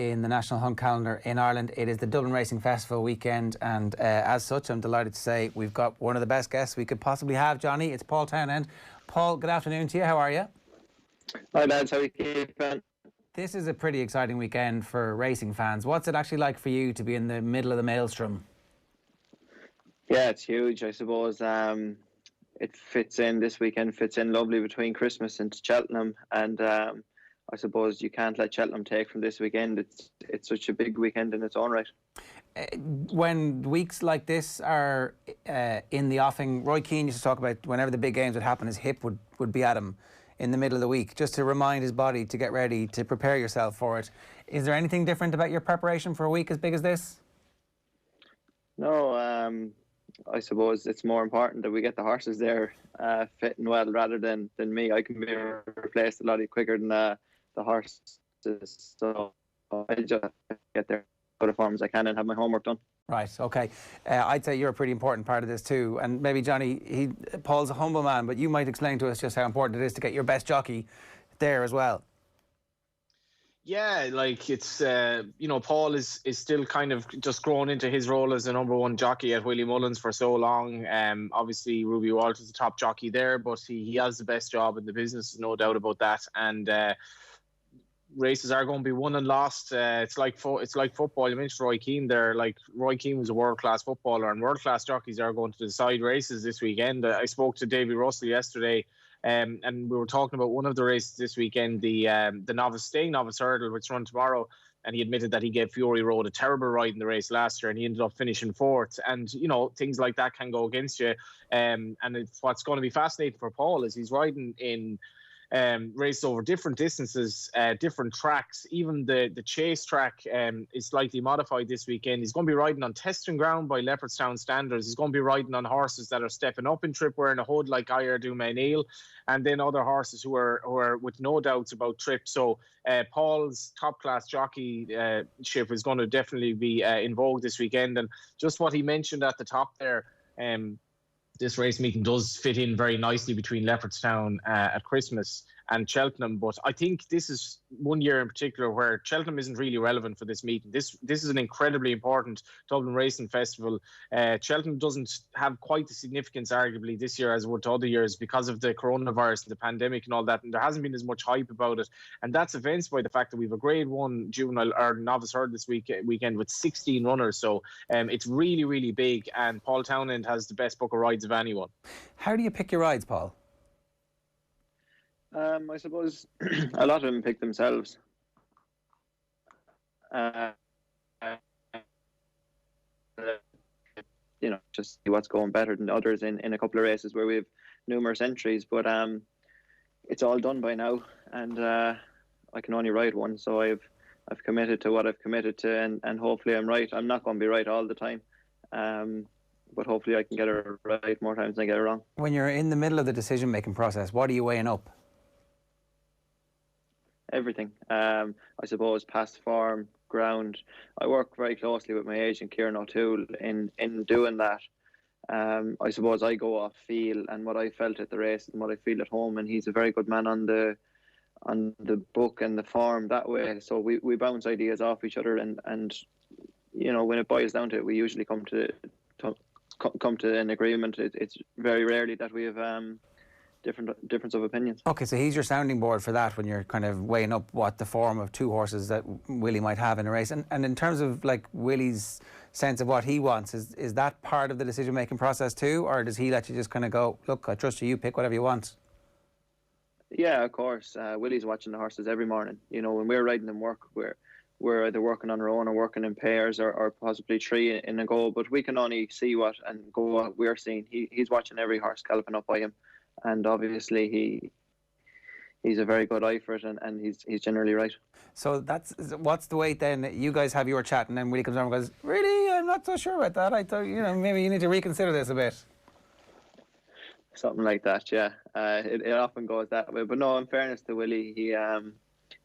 in the National Hunt Calendar in Ireland. It is the Dublin Racing Festival weekend, and as such, I'm delighted to say we've got one of the best guests we could possibly have, Johnny. It's Paul Townend. Paul, good afternoon to you. How are you? Hi lads, how are you keeping? This is a pretty exciting weekend for racing fans. What's it actually like for you to be in the middle of the maelstrom? Yeah, it's huge, I suppose. It fits in, this weekend fits in lovely between Christmas and Cheltenham, and I suppose you can't let Cheltenham take from this weekend. It's such a big weekend in its own right. When weeks like this are in the offing, Roy Keane used to talk about whenever the big games would happen, his hip would be at him in the middle of the week, just to remind his body to get ready, to prepare yourself for it. Is there anything different about your preparation for a week as big as this? No, I suppose it's more important that we get the horses there fitting well rather than me. I can be replaced a lot quicker than the horses, so I just get there as good a form as I can and have my homework done. Right, okay. I'd say you're a pretty important part of this too. And maybe, Johnny, Paul's a humble man, but you might explain to us just how important it is to get your best jockey there as well. Yeah, like it's, Paul is still kind of just growing into his role as the number one jockey at Willie Mullins for so long. Obviously, Ruby Walters is the top jockey there, but he has the best job in the business, no doubt about that. And races are going to be won and lost. It's like football. You mentioned Roy Keane there. Like, Roy Keane was a world-class footballer, and world-class jockeys are going to decide races this weekend. I spoke to Davy Russell yesterday, and we were talking about one of the races this weekend, the novice hurdle, which run tomorrow. And he admitted that he gave Fury Road a terrible ride in the race last year, and he ended up finishing fourth. And things like that can go against you. And what's going to be fascinating for Paul is he's riding in races over different distances, different tracks. Even the chase track is slightly modified this weekend. He's going to be riding on testing ground by Leopardstown standards. He's going to be riding on horses that are stepping up in trip, wearing a hood like Ayr Neil, and then other horses who are with no doubts about trip. So Paul's top class jockey ship is going to definitely be in vogue this weekend. And just what he mentioned at the top there, this race meeting does fit in very nicely between Leopardstown at Christmas and Cheltenham. But I think this is one year in particular where Cheltenham isn't really relevant for this meeting. This is an incredibly important Dublin Racing Festival. Cheltenham doesn't have quite the significance, arguably, this year as it would to other years because of the coronavirus and the pandemic and all that. And there hasn't been as much hype about it. And that's evinced by the fact that we have a Grade 1 juvenile or novice herd this weekend with 16 runners. So it's really, really big. And Paul Townend has the best book of rides of anyone. How do you pick your rides, Paul? I suppose a lot of them pick themselves. Just see what's going better than others in a couple of races where we have numerous entries. But it's all done by now, and I can only ride one, so I've committed to what I've committed to, and hopefully I'm right. I'm not going to be right all the time. But hopefully I can get it right more times than I get it wrong. When you're in the middle of the decision-making process, what are you weighing up? Everything. I suppose past form, ground. I work very closely with my agent Kieran O'Toole in doing that. I suppose I go off feel and what I felt at the race and what I feel at home, and he's a very good man on the book and the form that way. So we bounce ideas off each other, and when it boils down to it, we usually come to an agreement. It's very rarely that we have difference of opinions. Okay, so he's your sounding board for that when you're kind of weighing up what the form of two horses that Willie might have in a race. And in terms of like Willie's sense of what he wants, is that part of the decision-making process too, or does he let you just kind of go, look, I trust you, pick whatever you want? Yeah, of course. Willie's watching the horses every morning. When we're riding them work, we're either working on our own or working in pairs or possibly three in a go, but we can only see what we're seeing. He's watching every horse galloping up by him, and obviously he's a very good eye for it, and he's generally right. So what's the weight then? You guys have your chat, and then Willie comes over and goes, really, I'm not so sure about that. I thought, maybe you need to reconsider this a bit. Something like that, yeah. It often goes that way. But no, in fairness to Willie, he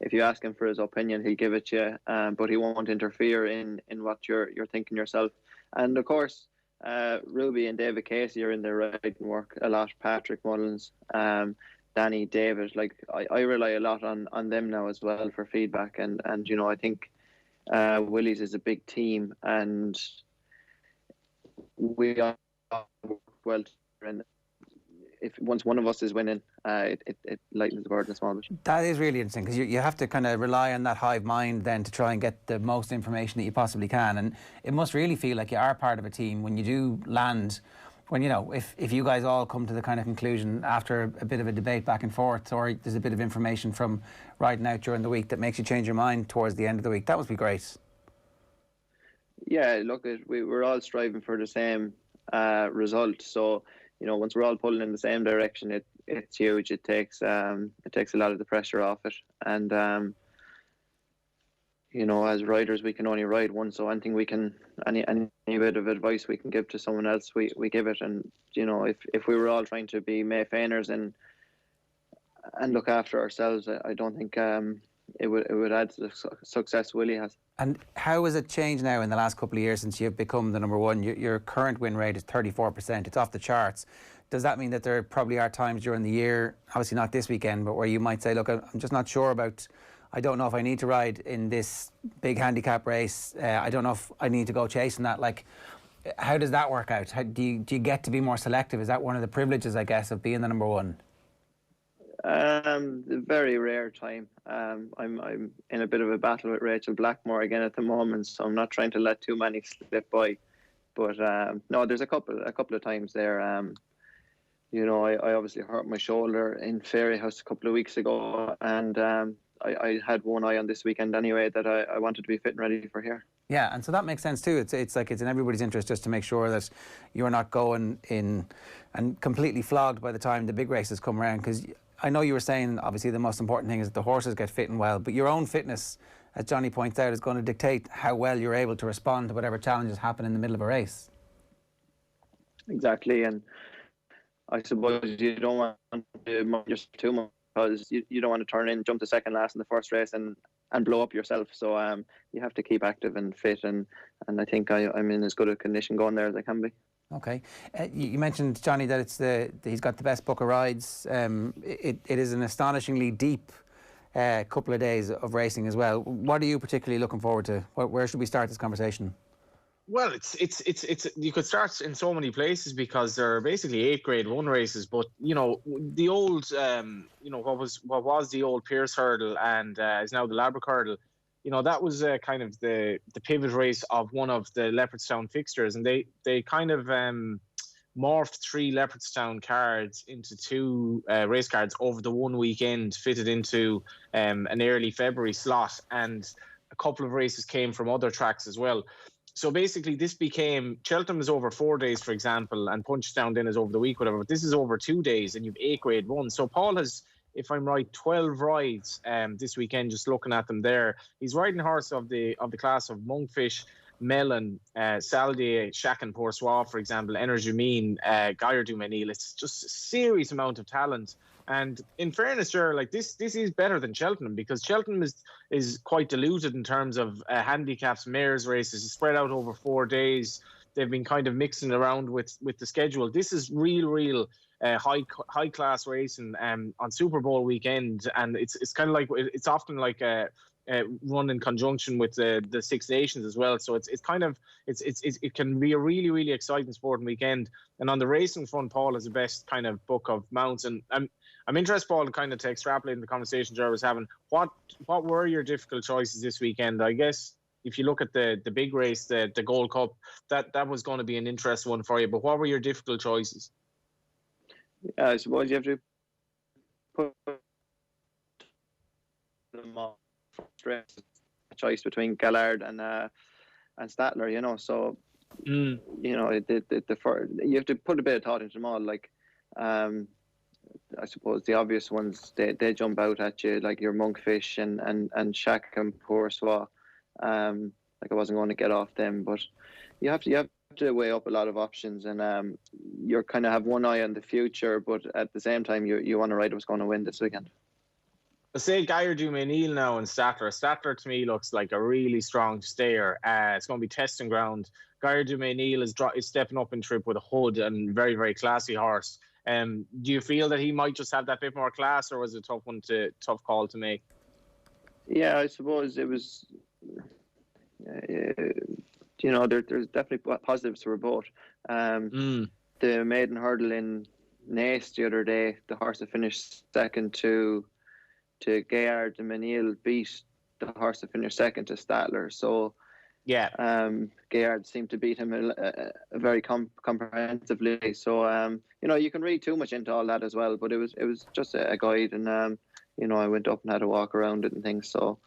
if you ask him for his opinion, he'll give it to you, but he won't interfere in what you're thinking yourself. And of course, Ruby and David Casey are in their riding work a lot. Patrick Mullins, Danny, David, I rely a lot on them now as well for feedback, and I think Willie's is a big team, and we all work well together, and if once one of us is winning, it lightens the burden a small bit. That is really interesting, because you have to kind of rely on that hive mind then to try and get the most information that you possibly can, and it must really feel like you are part of a team when you do land. When, you know, if you guys all come to the kind of conclusion after a bit of a debate back and forth, or there's a bit of information from riding out during the week that makes you change your mind towards the end of the week, that must be great. Yeah, look, we're all striving for the same result. So, you know, once we're all pulling in the same direction, it's huge. It takes a lot of the pressure off it, and you know, as riders, we can only ride one. So anything we can, any bit of advice we can give to someone else, we give it. And you know, if we were all trying to be Mayfainers and look after ourselves, I don't think it would add to the success Willie has. And how has it changed now in the last couple of years since you've become the number one? Your current win rate is 34%. It's off the charts. Does that mean that there probably are times during the year, obviously not this weekend, but where you might say, look, I'm just not sure about, I don't know if I need to ride in this big handicap race. I don't know if I need to go chasing that. Like, how does that work out? Do you get to be more selective? Is that one of the privileges, I guess, of being the number one? Very rare time. I'm in a bit of a battle with Rachel Blackmore again at the moment, so I'm not trying to let too many slip by. But no, there's a couple of times there. You know, I obviously hurt my shoulder in Fairyhouse a couple of weeks ago, and I had one eye on this weekend anyway that I wanted to be fit and ready for here. Yeah, and so that makes sense too. It's like it's in everybody's interest just to make sure that you're not going in and completely flogged by the time the big races come around, because I know you were saying obviously the most important thing is that the horses get fit and well, but your own fitness, as Johnny points out, is going to dictate how well you're able to respond to whatever challenges happen in the middle of a race. Exactly, and I suppose you don't want to mind yourself too much, because you don't want to turn in, jump to second last in the first race and blow up yourself. So you have to keep active and fit, and I think I'm in as good a condition going there as I can be. Okay. You mentioned, Johnny, that he's got the best book of rides. It is an astonishingly deep couple of days of racing as well. What are you particularly looking forward to? Where should we start this conversation? Well, it's you could start in so many places, because there are basically 8 Grade 1 races. But you know, the old you know, what was the old Pierce Hurdle and is now the Ladbroke Hurdle. You know, that was kind of the pivot race of one of the Leopardstown fixtures, and they kind of morphed 3 Leopardstown cards into 2 race cards over the one weekend, fitted into an early February slot, and a couple of races came from other tracks as well. So basically, this became, Cheltenham is over 4 days, for example, and Punchestown then is over the week, whatever. But this is over 2 days, and you've 8 Grade 1. So Paul has, if I'm right, 12 rides this weekend. Just looking at them there, he's riding horse of the class of Monkfish, Melon, Saldier, Chacun Pour Soi, for example, Energumene, Dumenil. It's just a serious amount of talent. And in fairness, sure, like this is better than Cheltenham, because Cheltenham is quite diluted in terms of handicaps, mares races. It's spread out over 4 days. They've been kind of mixing around with the schedule. This is real high class racing on Super Bowl weekend, and it's kind of like, it's often like run in conjunction with the Six Nations as well. So it can be a really exciting sporting weekend. And on the racing front, Paul has the best kind of book of mounts, and I'm interested, Paul, kind of to extrapolate the conversation Ger was having. What were your difficult choices this weekend? I guess if you look at the big race, the Gold Cup, that was going to be an interesting one for you. But what were your difficult choices? Yeah, I suppose you have to put them on stress, a choice between Gallard and Statler, you know. So you know, you have to put a bit of thought into them all. Like I suppose the obvious ones, they jump out at you, like your Monkfish and Chacun Pour Soi. Like I wasn't going to get off them, but you have to weigh up a lot of options, and you're kind of have one eye on the future, but at the same time you want to ride what's going to win this weekend. I say Dumenil now and Statler. Statler to me looks like a really strong stayer. It's going to be testing ground. Dumenil is stepping up in trip with a hood and very classy horse. Do you feel that he might just have that bit more class, or was it a tough call to make? Yeah, I suppose there's definitely positives for both. The maiden hurdle in Naas the other day, the horse that finished second to Gaillard and Menil beat the horse that finished second to Statler. So Gaillard seemed to beat him very comprehensively. So you can read too much into all that as well. But it was just a guide, and I went up and had a walk around it and things. So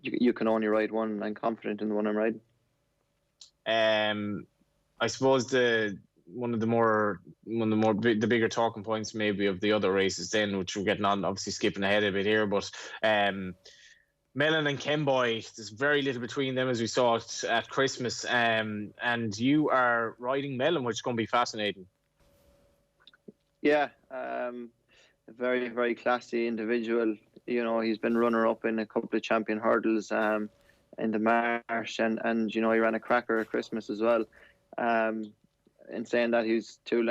you can only ride one, and I'm confident in the one I'm riding. I suppose the bigger talking points maybe of the other races then, which we're getting on, obviously skipping ahead a bit here, but Melon and Kemboy, there's very little between them as we saw it at Christmas, and you are riding Melon, which is going to be fascinating. Yeah, a very, very classy individual. He's been runner-up in a couple of champion hurdles in the Marsh, and he ran a cracker at Christmas as well. In saying that, he's 2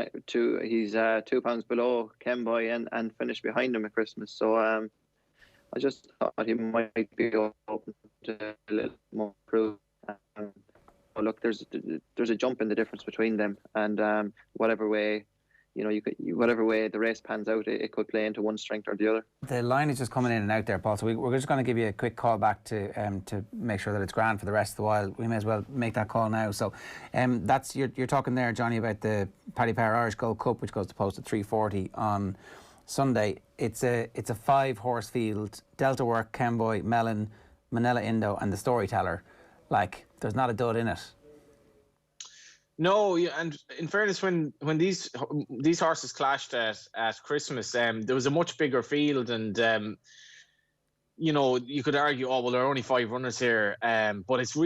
pounds below Kemboy and finished behind him at Christmas. So I just thought he might be open to a little more proof. Look, there's a jump in the difference between them, and whatever way the race pans out, it could play into one strength or the other. The line is just coming in and out there, Paul. So we're just going to give you a quick call back to make sure that it's grand for the rest of the while. We may as well make that call now. So that's you're talking there, Johnny, about the Paddy Power Irish Gold Cup, which goes to post at 3:40 on Sunday. It's a 5-horse field: Delta Work, Kemboy, Melon, Manila Indo, and the Storyteller. Like, there's not a dud in it. No, and in fairness, when these horses clashed at Christmas, there was a much bigger field, and you could argue, oh well, there are only 5 runners here, but it's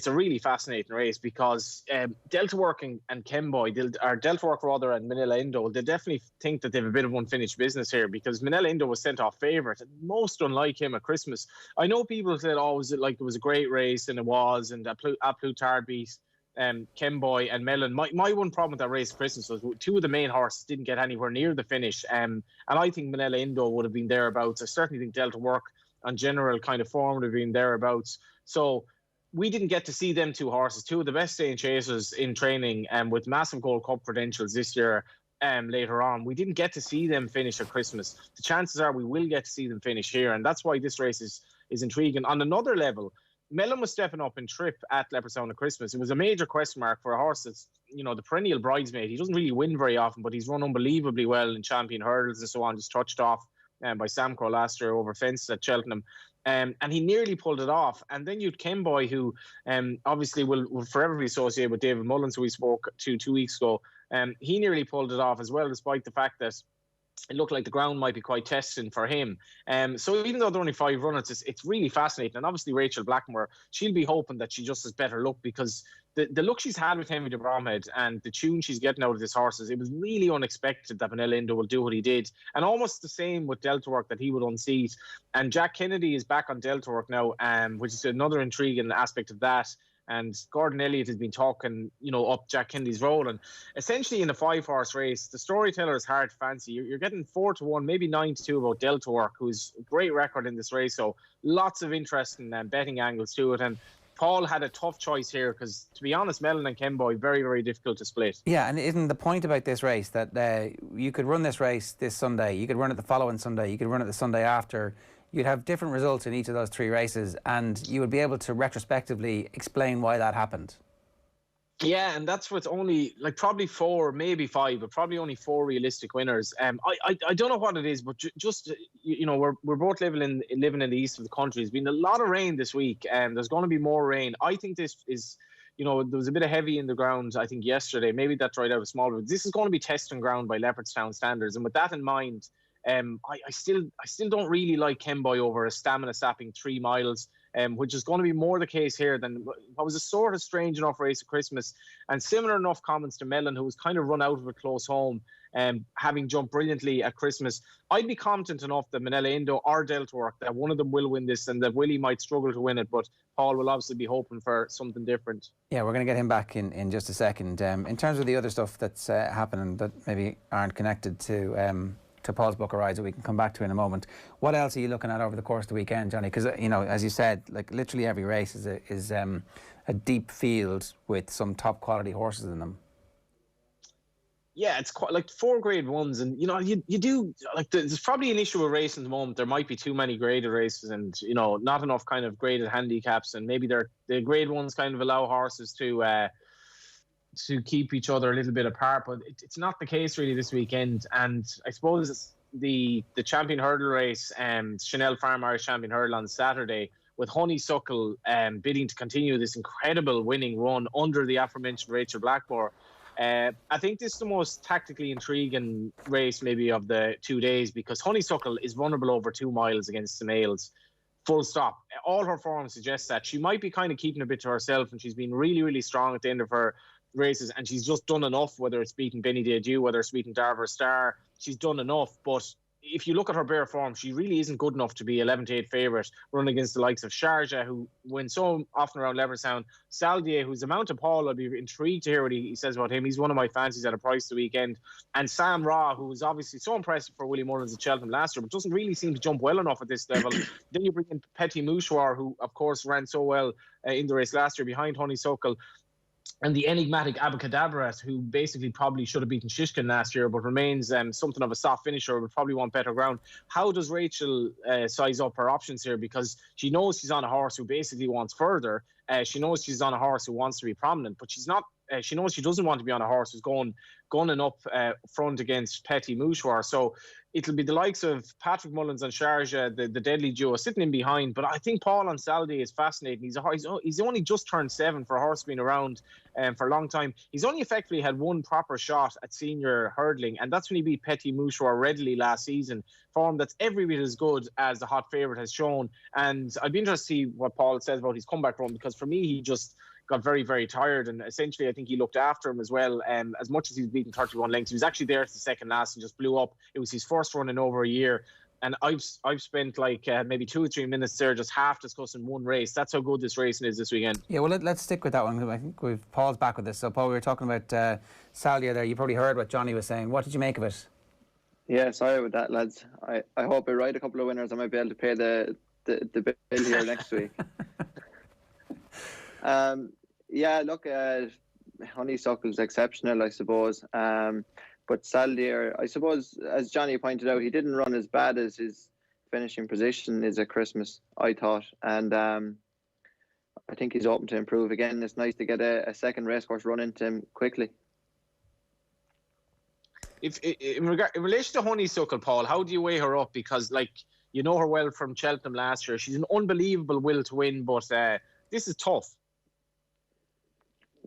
a really fascinating race because Delta Work and Kemboy, Delta Work rather, and Manila Indo, they definitely think that they have a bit of unfinished business here because Manila Indo was sent off favourite, most unlike him at Christmas. I know people said, oh, it was a great race, and it was, and Plutarch beat Kemboy and Melon. My one problem with that race at Christmas was 2 of the main horses didn't get anywhere near the finish, and I think Manila Indo would have been thereabouts. I certainly think Delta Work and general kind of form would have been thereabouts. So we didn't get to see them 2 horses, 2 of the best staying chasers in training, and with massive Gold Cup credentials this year. Later on, we didn't get to see them finish at Christmas. The chances are we will get to see them finish here, and that's why this race is intriguing. On another level, Melon was stepping up in trip at Leopardstown at Christmas. It was a major question mark for a horse that's, the perennial bridesmaid. He doesn't really win very often, but he's run unbelievably well in champion hurdles and so on, just touched off by Sam Crow last year over fence at Cheltenham. And he nearly pulled it off. And then you'd Kemboy, who obviously will forever be associated with David Mullins, who we spoke to 2 weeks ago. He nearly pulled it off as well, despite the fact that it looked like the ground might be quite testing for him. So even though there are only 5 runners, it's really fascinating. And obviously Rachel Blackmore, she'll be hoping that she just has better luck, because the luck she's had with Henry de Bromhead and the tune she's getting out of this horses, it was really unexpected that Manila Indo will do what he did. And almost the same with Delta Work, that he would unseat. And Jack Kennedy is back on Delta Work now, which is another intriguing aspect of that. And Gordon Elliott has been talking, up Jack Kennedy's role. And essentially in a 5-horse race, the Storyteller is hard to fancy. You're getting 4-1, maybe 9-2 about Delta Work, who's a great record in this race. So lots of interesting betting angles to it. And Paul had a tough choice here because, to be honest, Melon and Kemboy, very, very difficult to split. Yeah, and isn't the point about this race that you could run this race this Sunday, you could run it the following Sunday, you could run it the Sunday after. You'd have different results in each of those 3 races, and you would be able to retrospectively explain why that happened. Yeah, and that's what's only probably 4, maybe 5, but probably only 4 realistic winners. I don't know what it is, but just we're both living in the east of the country. There's been a lot of rain this week, and there's going to be more rain. I think this is, there was a bit of heavy in the ground, I think, yesterday. Maybe that dried out a small bit. This is going to be testing ground by Leopardstown standards, and with that in mind, I still don't really like Kemboy over a stamina sapping 3 miles, which is going to be more the case here than what was a sort of strange enough race at Christmas, and similar enough comments to Melon, who was kind of run out of it close home, having jumped brilliantly at Christmas. I'd be confident enough that Manila Indo or Delta Work, that one of them will win this, and that Willie might struggle to win it, but Paul will obviously be hoping for something different. Yeah, we're going to get him back in just a second. In terms of the other stuff that's happening that maybe aren't connected to to Paul's book of rides that we can come back to in a moment. What else are you looking at over the course of the weekend, Johnny? Because, you know, as you said, like literally every race is a deep field with some top quality horses in them. Yeah, it's quite like 4 grade ones, and you know, you do like there's probably an issue with racing at the moment. There might be too many graded races, and you know, not enough kind of graded handicaps, and maybe the grade ones kind of allow horses to keep each other a little bit apart. But it's not the case really this weekend. And I suppose the champion hurdle race, Chanel Farm Irish Champion Hurdle on Saturday, with Honeysuckle bidding to continue this incredible winning run under the aforementioned Rachel Blackmore. I think this is the most tactically intriguing race maybe of the 2 days, because Honeysuckle is vulnerable over 2 miles against the males. Full stop. All her form suggests that. She might be kind of keeping a bit to herself, and she's been really, really strong at the end of her races, and she's just done enough, whether it's beating Benny Deju, whether it's beating Darver Star. She's done enough, but if you look at her bare form, she really isn't good enough to be 11-8 favourite, running against the likes of Sharjah, who wins so often around Leversound. Saldier, who's the Mount of Paul, I'd be intrigued to hear what he says about him. He's one of my fancies at a price the weekend. And Sam Ra, who was obviously so impressive for Willie Mullins at Cheltenham last year, but doesn't really seem to jump well enough at this level. Then you bring in Petit Mouchoir, who, of course, ran so well in the race last year behind Honeysuckle. And the enigmatic Abacadabra, who basically probably should have beaten Shishkin last year, but remains something of a soft finisher, would probably want better ground. How does Rachel size up her options here? Because she knows she's on a horse who basically wants further. She knows she's on a horse who wants to be prominent, but she's not. She knows she doesn't want to be on a horse who's gunning up front against Petit Mouchoir. So it'll be the likes of Patrick Mullins and Sharjah, the deadly duo, sitting in behind. But I think Paul on Saturday is fascinating. He's only just turned 7 for a horse being around for a long time. He's only effectively had one proper shot at senior hurdling, and that's when he beat Petit Mouchoir readily last season. Form that's every bit as good as the hot favourite has shown. And I'd be interested to see what Paul says about his comeback run, because for me, he just got very, very tired, and essentially I think he looked after him as well. As much as he was beating 31 lengths, he was actually there at the second last and just blew up. It was his first run in over a year, and I've spent like maybe 2 or 3 minutes there just half discussing one race. That's how good this racing is this weekend. Yeah, well, let's stick with that one. I think Paul's back with this. So Paul, we were talking about Saldier there. You probably heard what Johnny was saying. What did you make of it? Yeah, sorry about that, lads. I hope I ride a couple of winners. I might be able to pay the bill here next week. Yeah, look, Honeysuckle's exceptional, I suppose. But Saldier, I suppose, as Johnny pointed out, he didn't run as bad as his finishing position is at Christmas, I thought. And I think he's open to improve again. It's nice to get a second racecourse run into him quickly. In relation to Honeysuckle, Paul, how do you weigh her up? Because, like, you know her well from Cheltenham last year. She's an unbelievable will to win, but this is tough.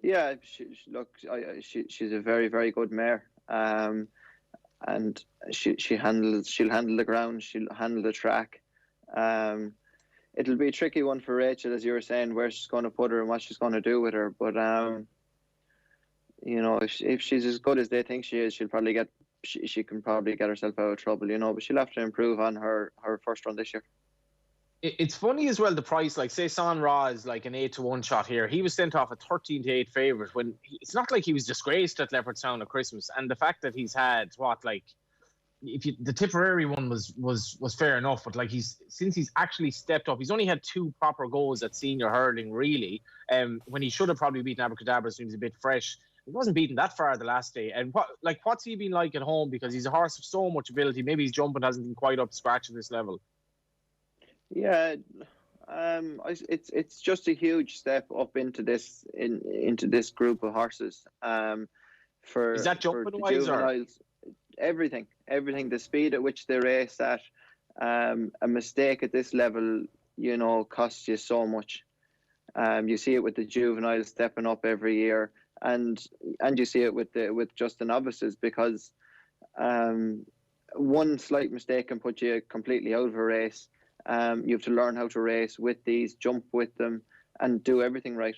Yeah, she's a very, very good mare, and she'll handle the ground, she'll handle the track. It'll be a tricky one for Rachel, as you were saying, where she's going to put her and what she's going to do with her. But you know, if she's as good as they think she is, she can probably get herself out of trouble. You know, but she'll have to improve on her first run this year. It's funny as well, the price. Like, say San Ra is like an 8-1 shot here. He was sent off a 13-8 favourite when it's not like he was disgraced at Leopardstown at Christmas. And the fact that he's had the Tipperary one was fair enough, but like since he's actually stepped up, he's only had 2 proper goals at senior hurling really. When he should have probably beaten Abracadabra, so he was a bit fresh. He wasn't beaten that far the last day. And what's he been like at home? Because he's a horse of so much ability. Maybe his jumping hasn't been quite up to scratch at this level. Yeah, it's just a huge step up into this group of horses. Is that jumping wise juveniles, everything, the speed at which they race at, a mistake at this level, you know, costs you so much. You see it with the juveniles stepping up every year, and you see it with just the novices, because one slight mistake can put you completely out of a race. You have to learn how to race with these, jump with them, and do everything right.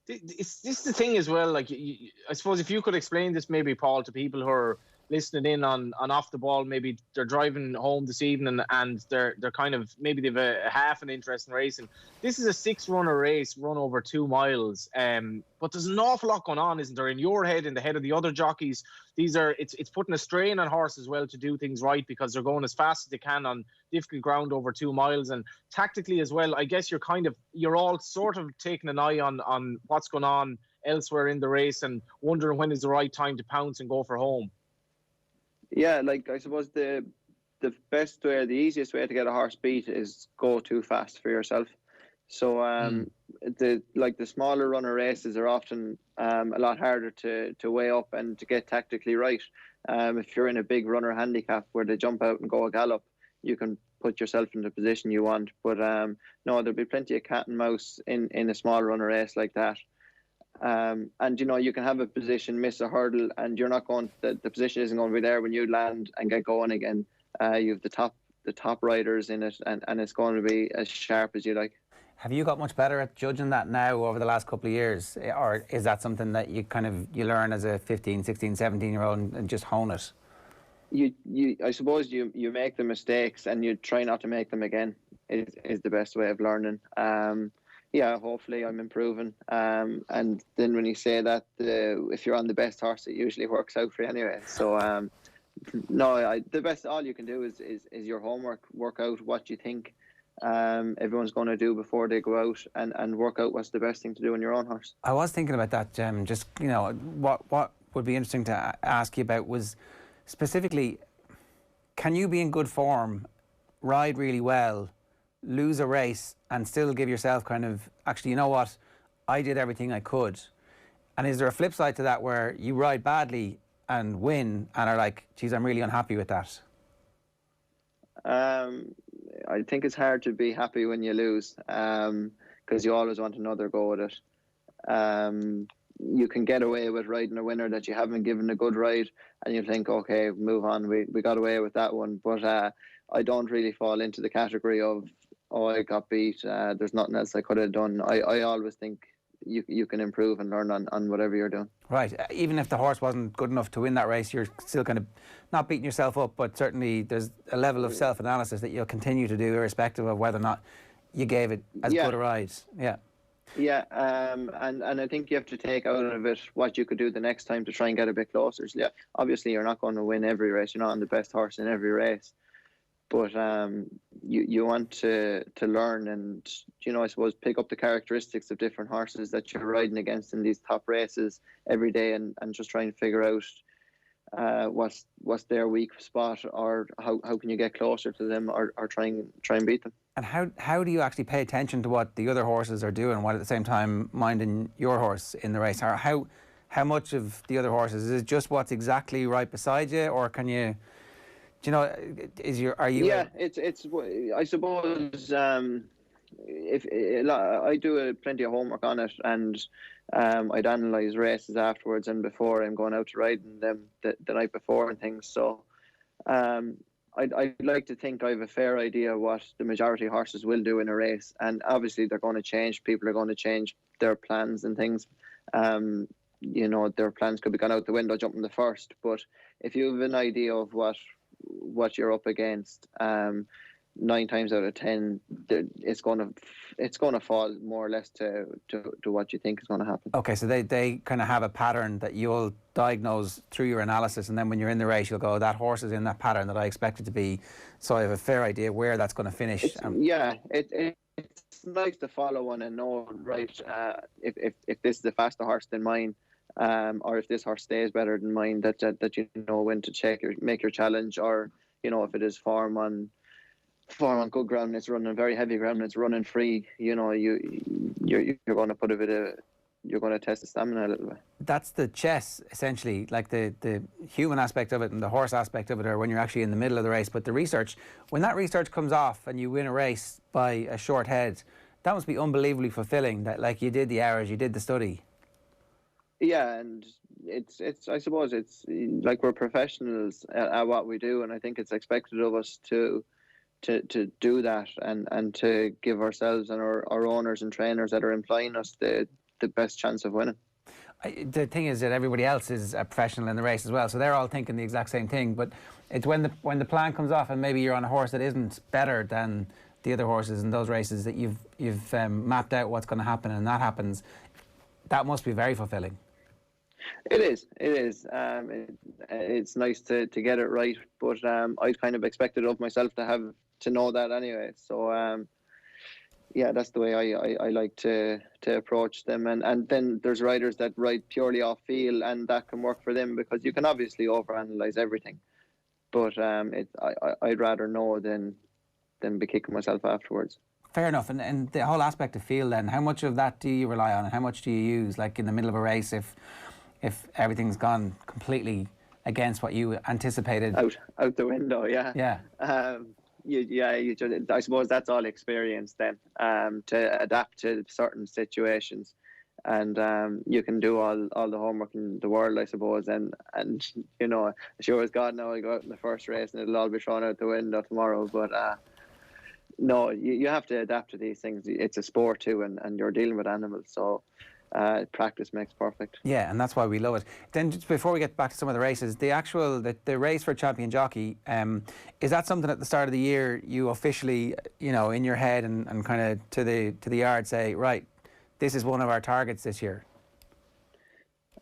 This is the thing as well. Like, I suppose if you could explain this, maybe, Paul, to people who are listening in on Off the Ball. Maybe they're driving home this evening and they're kind of, maybe they've a half an interest in racing. This is a 6-runner race run over 2 miles. But there's an awful lot going on, isn't there? In your head, in the head of the other jockeys. It's putting a strain on horses as well to do things right, because they're going as fast as they can on difficult ground over 2 miles. And tactically as well, I guess you're all sort of taking an eye on what's going on elsewhere in the race and wondering when is the right time to pounce and go for home. Yeah, like I suppose the best way, or the easiest way to get a horse beat is go too fast for yourself. So the smaller runner races are often a lot harder to weigh up and to get tactically right. If you're in a big runner handicap where they jump out and go a gallop, you can put yourself in the position you want. But no, there'll be plenty of cat and mouse in a small runner race like that. And you can have a position, miss a hurdle, and you're not going. The position isn't going to be there when you land and get going again. You have the top riders in it, and it's going to be as sharp as you like. Have you got much better at judging that now over the last couple of years, or is that something that you learn as a 15, 16, 17-year-old and just hone it? I suppose you make the mistakes and you try not to make them again. Is the best way of learning. Yeah, hopefully I'm improving. And then when you say that, if you're on the best horse, it usually works out for you anyway. So no, the best, all you can do is your homework. Work out what you think everyone's going to do before they go out, and work out what's the best thing to do in your own horse. I was thinking about that. Just what would be interesting to ask you about was specifically, can you be in good form, ride really well, lose a race and still give yourself kind of, actually, you know what, I did everything I could? And is there a flip side to that where you ride badly and win and are like, geez, I'm really unhappy with that? I think it's hard to be happy when you lose, because you always want another go at it. You can get away with riding a winner that you haven't given a good ride, and you think, okay, move on, we got away with that one. But I don't really fall into the category of, oh, I got beat, there's nothing else I could have done. I always think you can improve and learn on whatever you're doing. Right. Even if the horse wasn't good enough to win that race, you're still kind of not beating yourself up, but certainly there's a level of self-analysis that you'll continue to do irrespective of whether or not you gave it as good a ride. Yeah. Yeah, and I think you have to take out of it what you could do the next time to try and get a bit closer. So, yeah, obviously you're not going to win every race. You're not on the best horse in every race. But you want to learn and, I suppose, pick up the characteristics of different horses that you're riding against in these top races every day, and just try and figure out what's their weak spot, or how can you get closer to them, or try and beat them. And how do you actually pay attention to what the other horses are doing while at the same time minding your horse in the race? Or how much of the other horses, is it just what's exactly right beside you, or can you... are you? Yeah, it's. I suppose if I do plenty of homework on it, and I'd analyse races afterwards and before I'm going out to riding them the night before and things. So I'd like to think I have a fair idea what the majority of horses will do in a race, and obviously they're going to change. People are going to change their plans and things. Their plans could be gone out the window jumping the first, but if you have an idea of what you're up against, 9 times out of 10 it's going to fall more or less to what you think is going to happen. Okay, so they kind of have a pattern that you'll diagnose through your analysis, and then when you're in the race you'll go, that horse is in that pattern that I expect it to be, so I have a fair idea where that's going to finish. It's nice to follow one and know, right, if this is a faster horse than mine, or if this horse stays better than mine, that you know when to make your challenge, or if it is form on good ground and it's running very heavy ground and it's running free, you're going to put you're going to test the stamina a little bit. That's the chess, essentially, like the human aspect of it and the horse aspect of it, or when you're actually in the middle of the race. But the research, when that research comes off and you win a race by a short head, that must be unbelievably fulfilling, that like you did the hours, you did the study. Yeah, and it's I suppose it's like we're professionals at what we do, and I think it's expected of us to do that and to give ourselves and our owners and trainers that are employing us the best chance of winning. the thing is that everybody else is a professional in the race as well, so they're all thinking the exact same thing. But it's when the plan comes off and maybe you're on a horse that isn't better than the other horses in those races, that you've mapped out what's going to happen, and that happens. That must be very fulfilling. It is. It's nice to get it right, but I kind of expected of myself to know that anyway. So yeah, that's the way I like to approach them. And then there's riders that ride purely off feel, and that can work for them, because you can obviously overanalyze everything. But I'd rather know than be kicking myself afterwards. Fair enough. And the whole aspect of feel then, how much of that do you rely on, and how much do you use, like in the middle of a race, if everything's gone completely against what you anticipated? Out the window, yeah. Yeah. I suppose that's all experience then, to adapt to certain situations, and you can do all the homework in the world, I suppose, and you know, sure as God now I'll go out in the first race and it'll all be thrown out the window tomorrow, but no, you have to adapt to these things. It's a sport too, and you're dealing with animals, so practice makes perfect. Yeah, and that's why we love it. Then just before we get back to some of the races, the race for Champion Jockey, is that something at the start of the year you officially, you know, in your head and kind of to the yard say, right, this is one of our targets this year?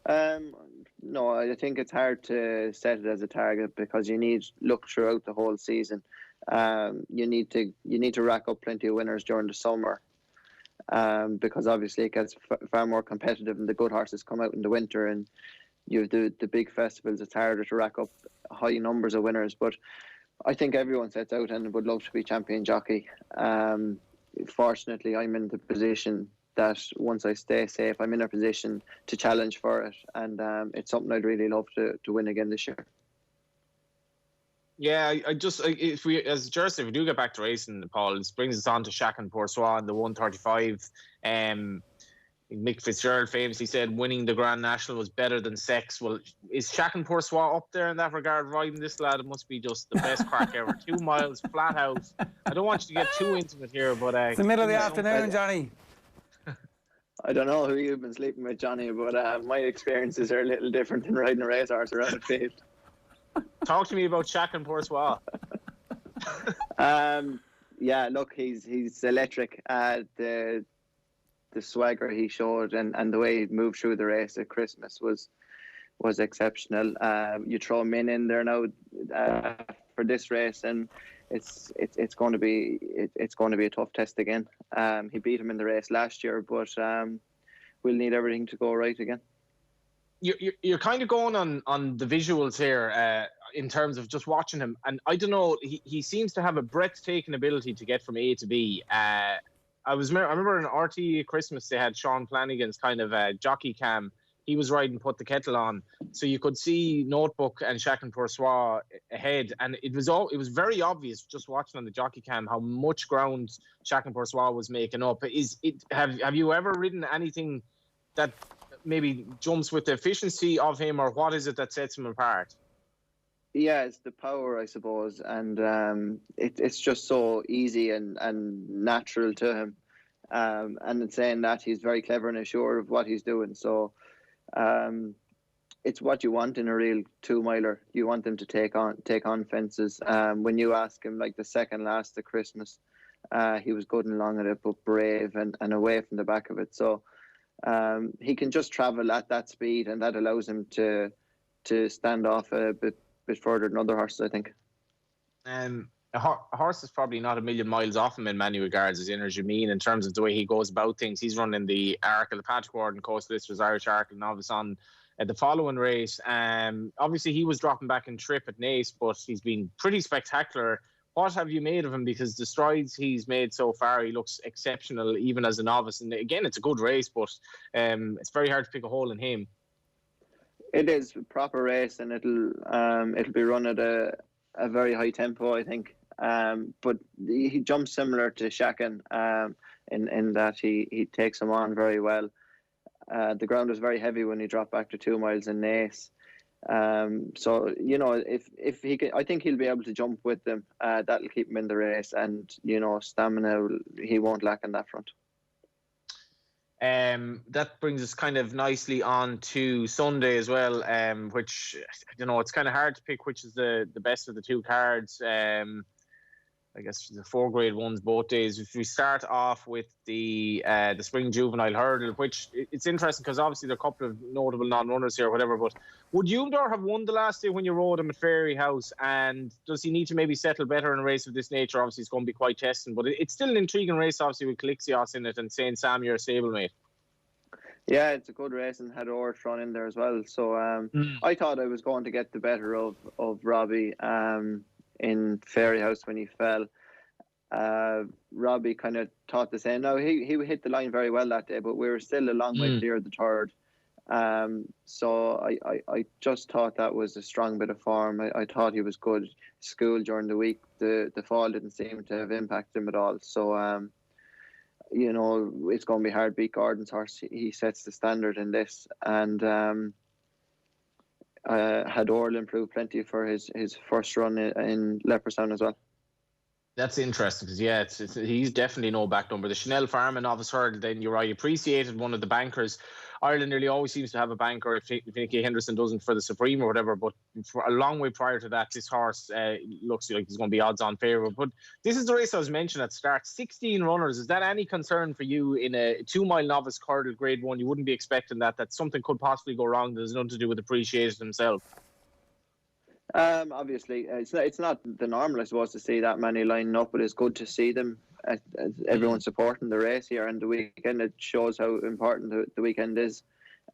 No, I think it's hard to set it as a target, because you need look throughout the whole season. You need to rack up plenty of winners during the summer, because obviously it gets far more competitive and the good horses come out in the winter, and you have the big festivals. It's harder to rack up high numbers of winners, but I think everyone sets out and would love to be Champion Jockey. Fortunately, I'm in the position that once I stay safe, I'm in a position to challenge for it, and it's something I'd really love to win again this year. Yeah, if we do get back to racing, Paul, this brings us on to Chacun Pour Soi and the 135. Mick Fitzgerald famously said winning the Grand National was better than sex. Well, is Chacun Pour Soi up there in that regard? Riding this lad, it must be just the best crack ever. 2 miles flat out. I don't want you to get too intimate here, but it's the middle of the afternoon, Johnny. I don't know who you've been sleeping with, Johnny, but my experiences are a little different than riding a racehorse around a field. Talk to me about Chacun Pour Soi. Yeah, look, he's electric. The swagger he showed and the way he moved through the race at Christmas was exceptional. You throw him in there now for this race, and it's going to be a tough test again. He beat him in the race last year, but we'll need everything to go right again. You're kind of going on the visuals here in terms of just watching him, and I don't know, he seems to have a breathtaking ability to get from A to B. I remember in RT at Christmas they had Sean Flanagan's kind of jockey cam. He was riding Put the Kettle On, so you could see Notebook and Chacun Pour Soi ahead, and it was very obvious just watching on the jockey cam how much ground Chacun Pour Soi was making up. Have you ever ridden anything that maybe jumps with the efficiency of him, or what is it that sets him apart? Yeah, it's the power, I suppose, and it's just so easy and natural to him. And in saying that, he's very clever and sure of what he's doing. So it's what you want in a real 2-miler. You want them to take on fences. When you ask him, like the second last of Christmas, he was good and long at it, but brave and away from the back of it. So he can just travel at that speed, and that allows him to stand off a bit further than other horses, I think. A horse is probably not a million miles off him in many regards, as Energumene, in terms of the way he goes about things. He's running the Arkle, the Patrick Warden Coast Listers Irish Arkle novice on the following race. Obviously, he was dropping back in trip at Naas, but he's been pretty spectacular. What have you made of him? Because the strides he's made so far, he looks exceptional, even as a novice. And again, it's a good race, but it's very hard to pick a hole in him. It is a proper race, and it'll be run at a very high tempo, I think. But he jumps similar to Chacun in that he takes him on very well. The ground was very heavy when he dropped back to 2 miles in Naas. So, you know, if he can, I think he'll be able to jump with them. That'll keep him in the race, and, you know, stamina, he won't lack on that front. That brings us kind of nicely on to Sunday as well, which, I don't know, it's kind of hard to pick which is the best of the two cards. I guess the 4 Grade 1s both days. If we start off with the Spring Juvenile Hurdle, which it's interesting because obviously there are a couple of notable non-runners here or whatever, but would Humidor have won the last day when you rode him at Fairy House? And does he need to maybe settle better in a race of this nature? Obviously, it's going to be quite testing, but it's still an intriguing race, obviously, with Calixios in it and Saint Sam, your stablemate. Yeah, it's a good race and had Orr thrown in there as well. So I thought I was going to get the better of Robbie in Fairy House when he fell. Robbie kind of thought the same. Now, he hit the line very well that day, but we were still a long way clear of the third. So I just thought that was a strong bit of form. I thought he was good. School during the week, the fall didn't seem to have impacted him at all. So, you know, it's going to be hard to beat Gordon's horse. He sets the standard in this. And had Orl improved plenty for his first run in Leopardstown as well. That's interesting because, yeah, he's definitely no back number. The Chanel Farman Office Hurdle, then you're right, appreciated one of the bankers. Ireland nearly always seems to have a banker if Nicky Henderson doesn't for the Supreme or whatever, but for a long way prior to that, this horse looks like he's going to be odds-on favourite. But this is the race I was mentioning at the start. 16 runners. Is that any concern for you in a 2-mile novice hurdle Grade 1? You wouldn't be expecting that something could possibly go wrong. There's nothing to do with appreciation himself. Obviously, it's not the normal, I suppose, to see that many lining up, but it's good to see them. Everyone supporting the race here and the weekend. It shows how important the weekend is.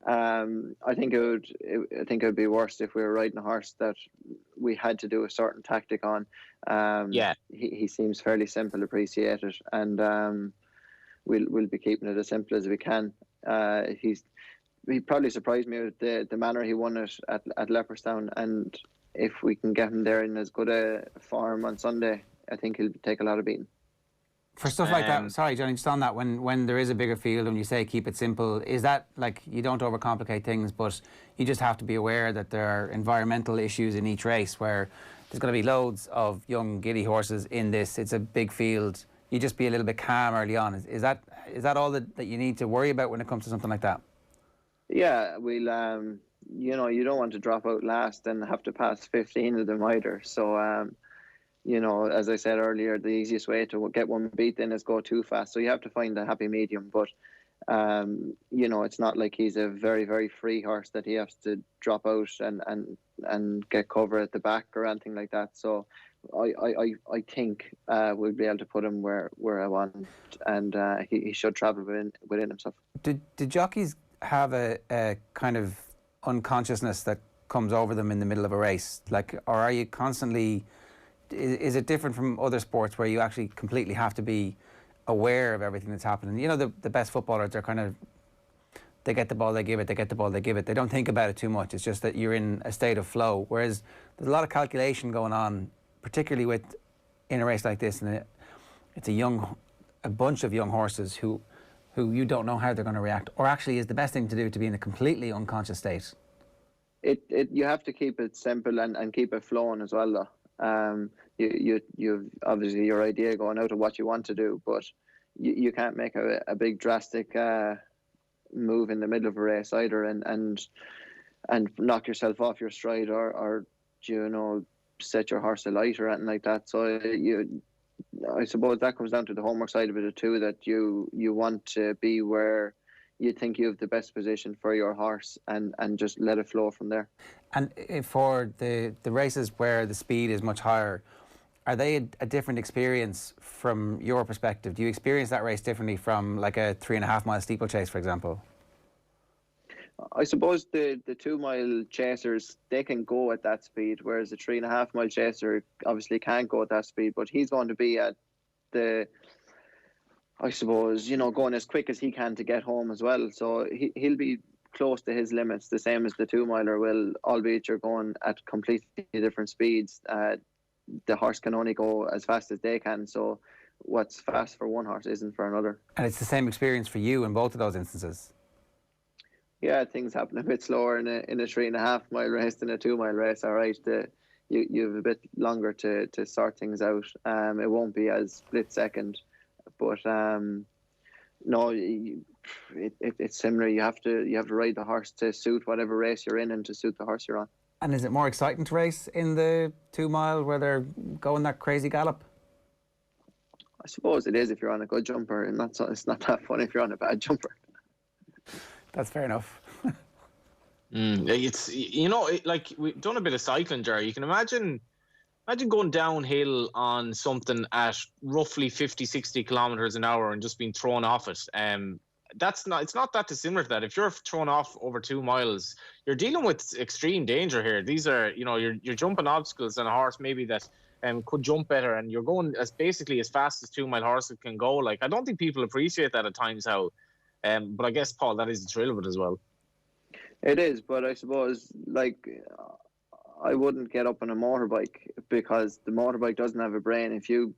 I think it would be worse if we were riding a horse that we had to do a certain tactic on. He seems fairly simple, appreciated, and we'll be keeping it as simple as we can. He probably surprised me with the manner he won it at Leopardstown, and if we can get him there in as good a form on Sunday, I think he'll take a lot of beating. For stuff like that, sorry, Johnny, just on that, when there is a bigger field and you say keep it simple, is that like you don't overcomplicate things, but you just have to be aware that there are environmental issues in each race where there's going to be loads of young giddy horses in this. It's a big field. You just be a little bit calm early on. Is that all that you need to worry about when it comes to something like that? Yeah, we'll you know, you don't want to drop out last and have to pass 15 of them either. So, you know, as I said earlier, the easiest way to get one beat then is go too fast. So you have to find a happy medium. But, you know, it's not like he's a very, very free horse that he has to drop out and get cover at the back or anything like that. So I think we'll be able to put him where I want, and he should travel within himself. Did jockeys have a kind of unconsciousness that comes over them in the middle of a race, like, or are you constantly, is it different from other sports where you actually completely have to be aware of everything that's happening? You know, the best footballers are kind of, they get the ball, they give it, they get the ball, they give it, they don't think about it too much. It's just that you're in a state of flow, whereas there's a lot of calculation going on, particularly in a race like this, and it's a bunch of young horses who you don't know how they're going to react, or actually is the best thing to do to be in a completely unconscious state? You have to keep it simple and keep it flowing as well, though. You've obviously your idea going out of what you want to do, but you can't make a big drastic move in the middle of a race either, and knock yourself off your stride or you know, set your horse alight or anything like that. So I suppose that comes down to the homework side of it too, that you want to be where you think you have the best position for your horse and just let it flow from there. And for the races where the speed is much higher, are they a different experience from your perspective? Do you experience that race differently from like a 3.5 mile steeplechase, for example? I suppose the 2 mile chasers, they can go at that speed, whereas the 3.5 mile chaser obviously can't go at that speed, but he's going to be at I suppose, you know, going as quick as he can to get home as well. So he'll be close to his limits, the same as the 2 miler will, albeit you're going at completely different speeds. The horse can only go as fast as they can, so what's fast for one horse isn't for another. And it's the same experience for you in both of those instances? Yeah, things happen a bit slower in a 3.5 mile race than a 2 mile race. All right, you have a bit longer to sort things out. It won't be as split second, but No, it's similar. You have to ride the horse to suit whatever race you're in and to suit the horse you're on. And is it more exciting to race in the 2 mile where they're going that crazy gallop? I suppose it is if you're on a good jumper, and it's not that fun if you're on a bad jumper. That's fair enough. It's, like we've done a bit of cycling, Jerry. You can imagine going downhill on something at roughly 50, 60 kilometers an hour and just being thrown off it. It's not that dissimilar to that. If you're thrown off over 2 miles, you're dealing with extreme danger here. These are, you're jumping obstacles on a horse maybe that could jump better, and you're going basically as fast as 2 mile horses can go. Like, I don't think people appreciate that at times how, but I guess, Paul, that is the thrill of it as well. It is, but I suppose, like, I wouldn't get up on a motorbike because the motorbike doesn't have a brain. If you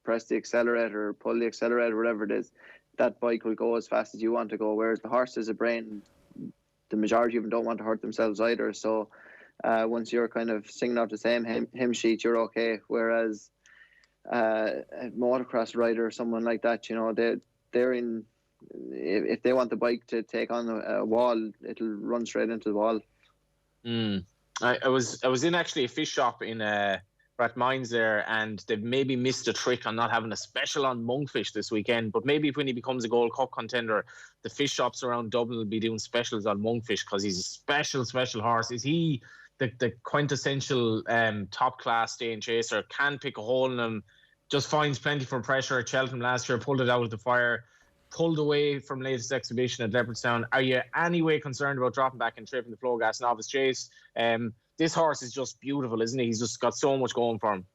press the accelerator or pull the accelerator, whatever it is, that bike will go as fast as you want to go, whereas the horse has a brain. The majority of them don't want to hurt themselves either, so once you're kind of singing out the same hymn sheet, you're okay, whereas a motocross rider or someone like that, they're in, if they want the bike to take on a wall, it'll run straight into the wall. I was in actually a fish shop in Rathmines there, and they've maybe missed a trick on not having a special on Monkfish this weekend. But maybe when he becomes a Gold Cup contender, the fish shops around Dublin will be doing specials on Monkfish because he's a special horse. Is he the quintessential top class staying chaser? Can pick a hole in him, just finds plenty for pressure at Cheltenham last year, pulled it out of the fire, pulled away from latest exhibition at Leopardstown. Are you any way concerned about dropping back and tripping the flow gas novice chase? This horse is just beautiful, isn't he? He's just got so much going for him.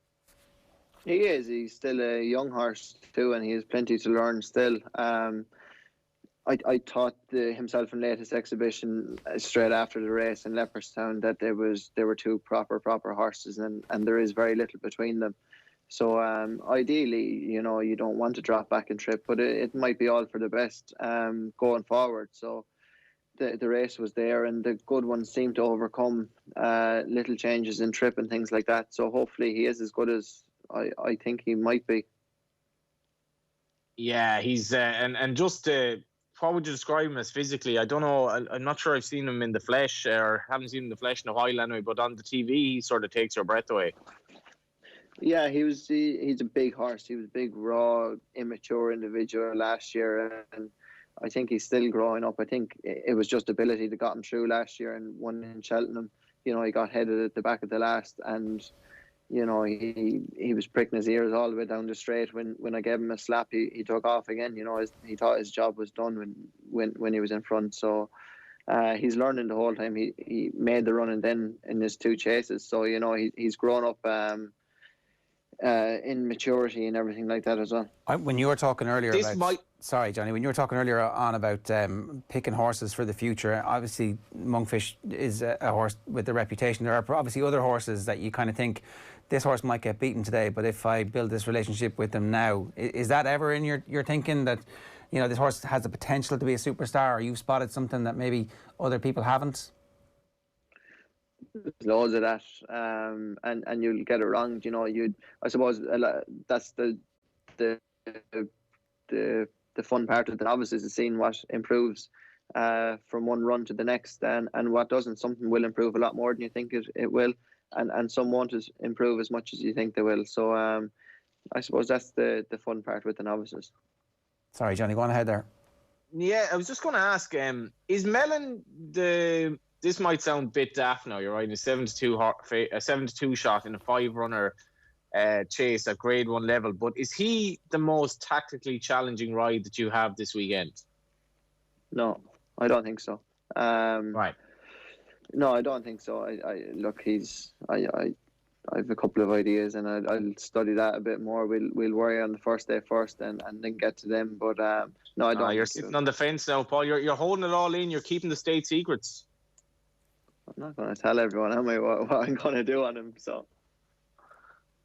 He is. He's still a young horse too, and he has plenty to learn still. I taught himself in latest exhibition straight after the race in Leopardstown that there were two proper horses, and there is very little between them. So ideally, you don't want to drop back and trip, but it might be all for the best going forward. So the race was there, and the good ones seem to overcome little changes in trip and things like that. So hopefully he is as good as I think he might be. Yeah, he's and just what would you describe him as physically? I don't know. I'm not sure I've seen him in the flesh, or haven't seen him in the flesh in a while anyway. But on the TV, he sort of takes your breath away. Yeah, he's a big horse. He was a big, raw, immature individual last year, and I think he's still growing up. I think it was just ability that got him through last year and won in Cheltenham. He got headed at the back of the last, and he was pricking his ears all the way down the straight. When I gave him a slap, he took off again. He thought his job was done when he was in front. So he's learning the whole time. He made the run and then in his 2 chases. So he's grown up in maturity and everything like that as well. When you were talking earlier sorry, Johnny, when you were talking earlier on about picking horses for the future, obviously Monkfish is a horse with a reputation. There are obviously other horses that you kind of think, this horse might get beaten today, but if I build this relationship with them now, is that ever in your thinking that, this horse has the potential to be a superstar, or you've spotted something that maybe other people haven't? There's loads of that, and you'll get it wrong. I suppose that's the fun part of the novices is seeing what improves from one run to the next, and what doesn't. Something will improve a lot more than you think it will, and some won't improve as much as you think they will. So I suppose that's the fun part with the novices. Sorry, Johnny, go on ahead there. Yeah, I was just going to ask, is Melon this might sound a bit daft now, you're right, a 7-2 shot in a 5-runner chase at grade 1 level, but is he the most tactically challenging ride that you have this weekend? No, I don't think so. Right. No, I don't think so. I look, I have a couple of ideas, and I'll study that a bit more. We'll worry on the first day first, and then get to them. But no, I don't. You're sitting on the fence now, Paul. You're holding it all in. You're keeping the state secrets. I'm not going to tell everyone what I'm going to do on him. So,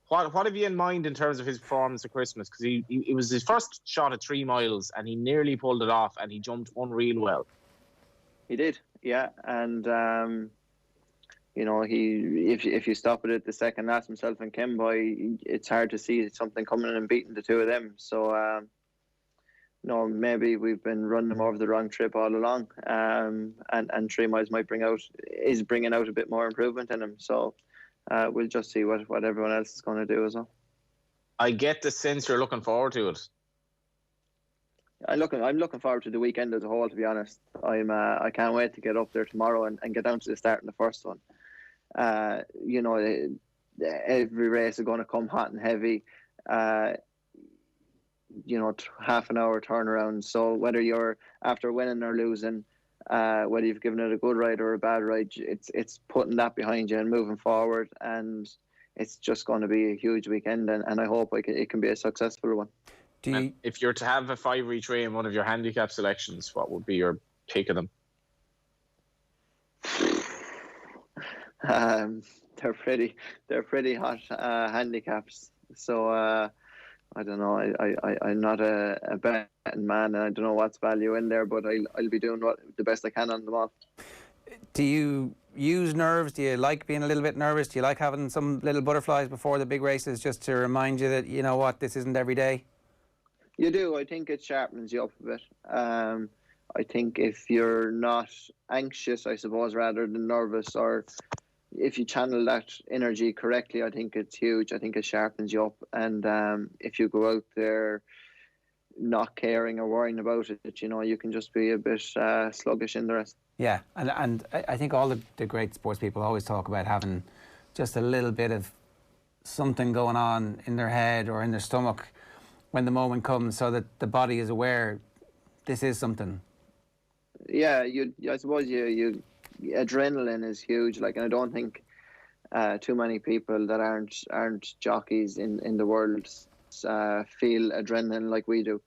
what have you in mind in terms of his performance at Christmas? Because it was his first shot at 3 miles, and he nearly pulled it off, and he jumped unreal well. He did, yeah, and if you stop it at the second last, himself and Kemboy, it's hard to see something coming in and beating the two of them. So maybe we've been running them over the wrong trip all along. And 3 miles is bringing out a bit more improvement in him. So we'll just see what everyone else is going to do as well. I get the sense you're looking forward to it. I'm looking forward to the weekend as a whole, to be honest. I can't wait to get up there tomorrow and get down to the start in the first one. Every race is going to come hot and heavy. Half an hour turnaround. So whether you're after winning or losing, whether you've given it a good ride or a bad ride, it's putting that behind you and moving forward. And it's just going to be a huge weekend. And I hope it can be a successful one. If you're to have a 5 each way in one of your handicap selections, what would be your pick of them? They're pretty hot handicaps. So I don't know. I'm not a betting man, and I don't know what's value in there, but I'll be doing the best I can on them all. Do you use nerves? Do you like being a little bit nervous? Do you like having some little butterflies before the big races just to remind you that, you know what, this isn't every day? You do. I think it sharpens you up a bit. I think if you're not anxious, I suppose, rather than nervous, or if you channel that energy correctly, I think it's huge. I think it sharpens you up. And if you go out there not caring or worrying about it, you can just be a bit sluggish in the rest. Yeah, and I think all the great sports people always talk about having just a little bit of something going on in their head or in their stomach when the moment comes, so that the body is aware this is something. Yeah, I suppose adrenaline is huge. And I don't think too many people that aren't jockeys in the world feel adrenaline like we do.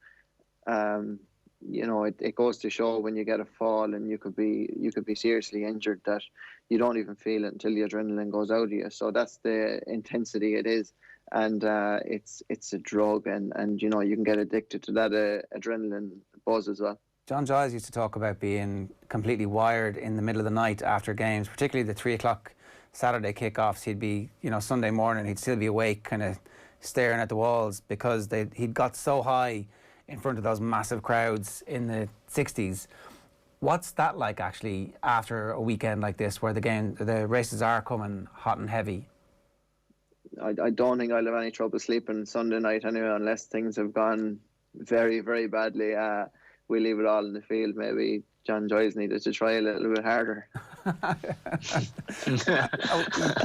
It goes to show when you get a fall and you could be seriously injured, that you don't even feel it until the adrenaline goes out of you. So that's the intensity it is. And it's a drug, and you can get addicted to that adrenaline buzz as well. John Giles used to talk about being completely wired in the middle of the night after games, particularly the 3 o'clock Saturday kickoffs. He'd be, Sunday morning, he'd still be awake, kind of staring at the walls, because he'd got so high in front of those massive crowds in the 60s. What's that like, actually, after a weekend like this, where the races are coming hot and heavy? I don't think I'll have any trouble sleeping Sunday night anyway, unless things have gone very, very badly. We leave it all in the field. Maybe John Giles needed to try a little bit harder.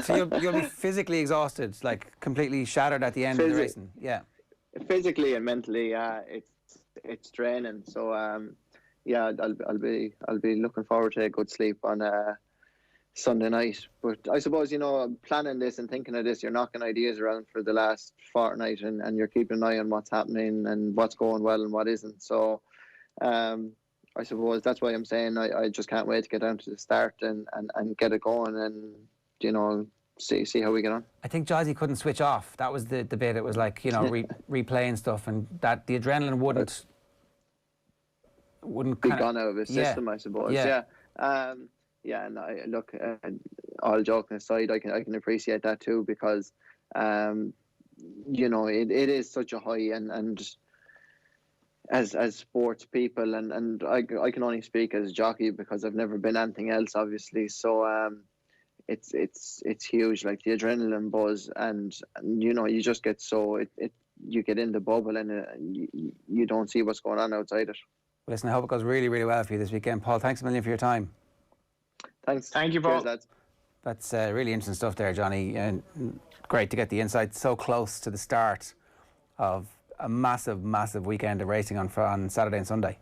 So you'll be physically exhausted, like completely shattered at the end of the racing. Yeah. Physically and mentally, it's draining. So I'll be looking forward to a good sleep on Sunday night. But I suppose, planning this and thinking of this, you're knocking ideas around for the last fortnight, and you're keeping an eye on what's happening and what's going well and what isn't. So I suppose that's why I'm saying I just can't wait to get down to the start and get it going, and see how we get on. I think Jazzy couldn't switch off. That was the bit. It was like replaying stuff, and that the adrenaline wouldn't be gone out of his system. I suppose. Yeah. And look, all joking aside, I can appreciate that too, because it is such a high, and as sports people, and I can only speak as a jockey because I've never been anything else, obviously. So it's huge, like the adrenaline buzz, and you just get you get in the bubble, and you don't see what's going on outside it. Well, listen, I hope it goes really, really well for you this weekend, Paul. Thanks a million for your time. Thanks. Thank you, Paul. Cheers, lads. That's really interesting stuff there, Johnny. And great to get the insight so close to the start of a massive, massive weekend of racing on Saturday and Sunday.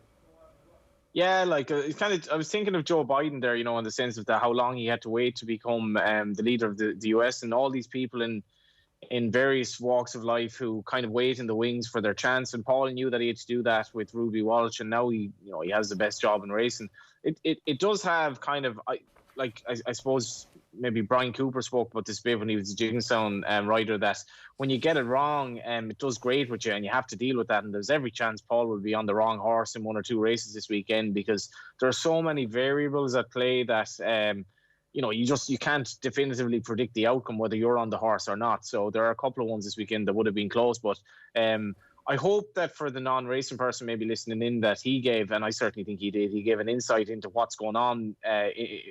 Yeah, I was thinking of Joe Biden there, in the sense of how long he had to wait to become the leader of the US, and all these people in various walks of life who kind of wait in the wings for their chance. And Paul knew that he had to do that with Ruby Walsh, and now he has the best job in racing. It does have kind of, I suppose maybe Brian Cooper spoke about this bit when he was a Jigginstown rider, that when you get it wrong, it does great with you, and you have to deal with that. And there's every chance Paul will be on the wrong horse in 1 or 2 races this weekend, because there are so many variables at play that you can't definitively predict the outcome, whether you're on the horse or not. So there are a couple of ones this weekend that would have been close, but I hope that for the non-racing person maybe listening in, that he gave, and I certainly think he did, he gave an insight into what's going on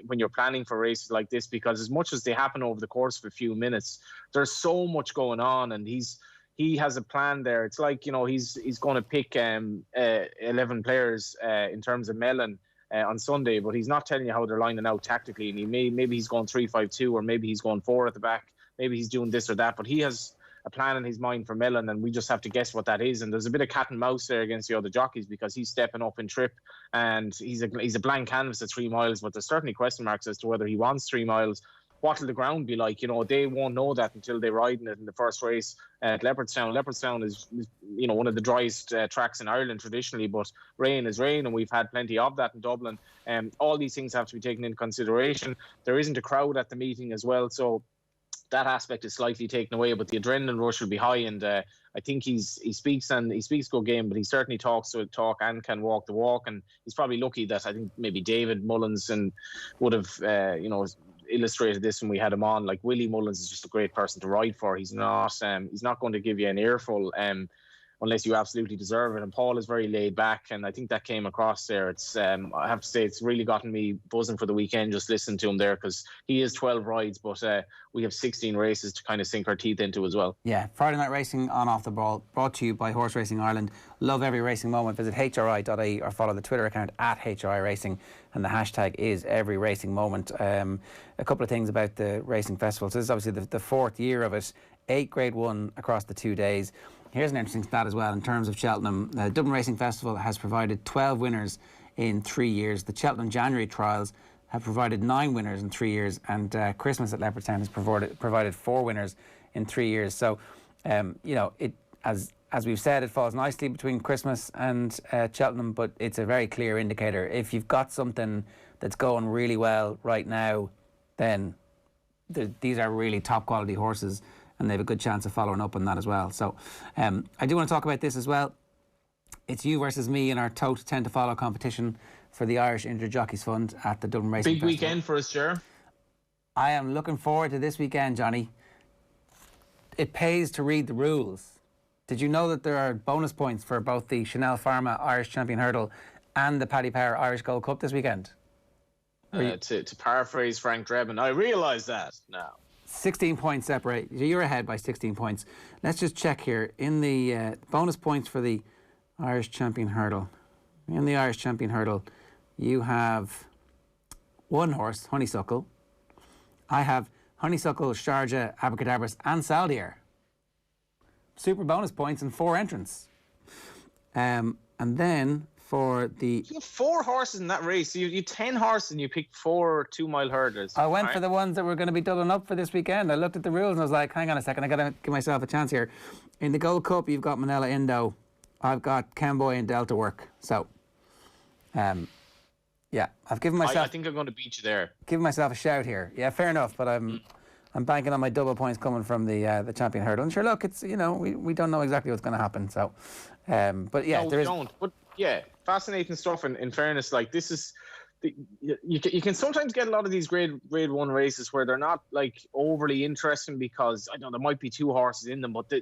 when you're planning for races like this, because as much as they happen over the course of a few minutes, there's so much going on, and he has a plan there. It's like, he's going to pick 11 players in terms of Melon on Sunday, but he's not telling you how they're lining out tactically, and maybe he's going 3-5-2, or maybe he's going 4 at the back, maybe he's doing this or that, but he has a plan in his mind for Melon, and we just have to guess what that is. And there's a bit of cat and mouse there against the other jockeys, because he's stepping up in trip, and he's a blank canvas at 3 miles, but there's certainly question marks as to whether he wants 3 miles. What will the ground be like? They won't know that until they ride in it in the first race at Leopardstown. Leopardstown is one of the driest tracks in Ireland traditionally, but rain is rain, and we've had plenty of that in Dublin. All these things have to be taken into consideration. There isn't a crowd at the meeting as well, so that aspect is slightly taken away, but the adrenaline rush will be high, and I think he speaks good game, but he certainly talks the talk and can walk the walk, and he's probably lucky that I think maybe David Mullins would have illustrated this when we had him on. Like, Willie Mullins is just a great person to ride for. He's not going to give you an earful unless you absolutely deserve it. And Paul is very laid back, and I think that came across there. It's I have to say, it's really gotten me buzzing for the weekend just listening to him there, because he is 12 rides, but we have 16 races to kind of sink our teeth into as well. Yeah, Friday Night Racing on Off the Ball, brought to you by Horse Racing Ireland. Love every racing moment. Visit hri.ie or follow the Twitter account at HRI Racing, and the hashtag is every racing moment. A couple of things about the Racing Festival. So this is obviously the 4th year of it. 8 Grade 1 across the 2 days. Here's an interesting stat as well in terms of Cheltenham. The Dublin Racing Festival has provided 12 winners in 3 years. The Cheltenham January trials have provided 9 winners in 3 years, and Christmas at Leopardstown has provided 4 winners in 3 years. So, it as we've said, it falls nicely between Christmas and Cheltenham, but it's a very clear indicator. If you've got something that's going really well right now, then these are really top quality horses, and they have a good chance of following up on that as well. So I do want to talk about this as well. It's you versus me in our Tote 10 to Follow competition for the Irish Injured Jockeys Fund at the Dublin Racing Festival. Big weekend for us, Ger. I am looking forward to this weekend, Johnny. It pays to read the rules. Did you know that there are bonus points for both the Chanel Pharma Irish Champion Hurdle and the Paddy Power Irish Gold Cup this weekend? To paraphrase Frank Drebin, I realise that now. 16 points separate. You're ahead by 16 points. Let's just check here. In the bonus points for the Irish Champion Hurdle. In the Irish Champion Hurdle, you have one horse, Honeysuckle. I have Honeysuckle, Sharjah, Abracadabras and Saldier. Super bonus points and 4 entrants. And then for the... You have 4 horses in that race. You 10 horses and you picked 4 2-mile hurdles. I went for the ones that were going to be doubling up for this weekend. I looked at the rules and I was like, hang on a second, I got to give myself a chance here. In the Gold Cup, you've got Manila Indo. I've got Camboy and Delta Work. So, yeah, I've given myself... I think I'm going to beat you there. Give myself a shout here. Yeah, fair enough, but I'm banking on my double points coming from the Champion Hurdle. And sure, look, it's, we don't know exactly what's going to happen. So, but yeah, no, there is... don't. But yeah, fascinating stuff. And in fairness, like, this is... You can sometimes get a lot of these grade 1 races where they're not like overly interesting because, I don't know, there might be 2 horses in them, but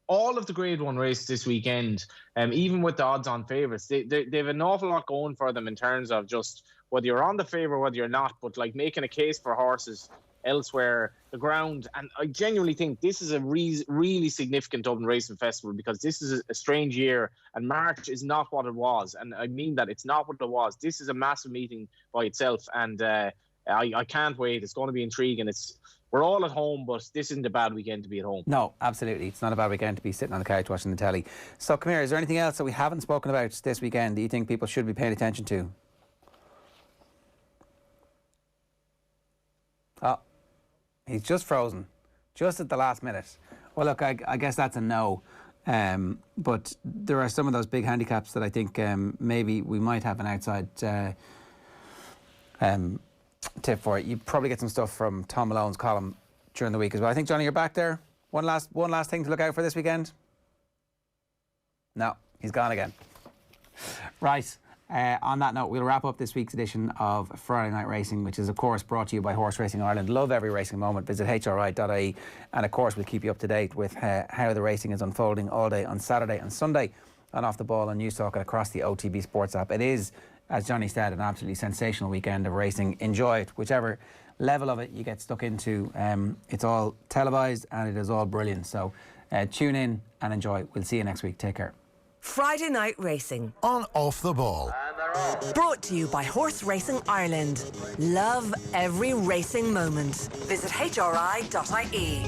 all of the grade 1 races this weekend, even with the odds on favourites, they have an awful lot going for them in terms of just whether you're on the favour or whether you're not, but like making a case for horses elsewhere, the ground. And I genuinely think this is a really significant Dublin Racing Festival because this is a strange year and March is not what it was. And I mean that it's not what it was. This is a massive meeting by itself, and I can't wait. It's going to be intriguing. We're all at home, but this isn't a bad weekend to be at home. No, absolutely. It's not a bad weekend to be sitting on the couch watching the telly. So, come here. Is there anything else that we haven't spoken about this weekend that you think people should be paying attention to? Oh, he's just frozen. Just at the last minute. Well, look, I guess that's a no. But there are some of those big handicaps that I think maybe we might have an outside tip for it. You probably get some stuff from Tom Malone's column during the week as well. I think, Johnny, you're back there. One last thing to look out for this weekend? No, he's gone again. Right. On that note, we'll wrap up this week's edition of Friday Night Racing, which is, of course, brought to you by Horse Racing Ireland. Love every racing moment. Visit hri.ie. And, of course, we'll keep you up to date with how the racing is unfolding all day on Saturday and Sunday on Off the Ball and Newstalk and across the OTB Sports app. It is, as Johnny said, an absolutely sensational weekend of racing. Enjoy it. Whichever level of it you get stuck into, it's all televised and it is all brilliant. So tune in and enjoy. We'll see you next week. Take care. Friday Night Racing on Off the Ball. Brought to you by Horse Racing Ireland. Love every racing moment. Visit hri.ie.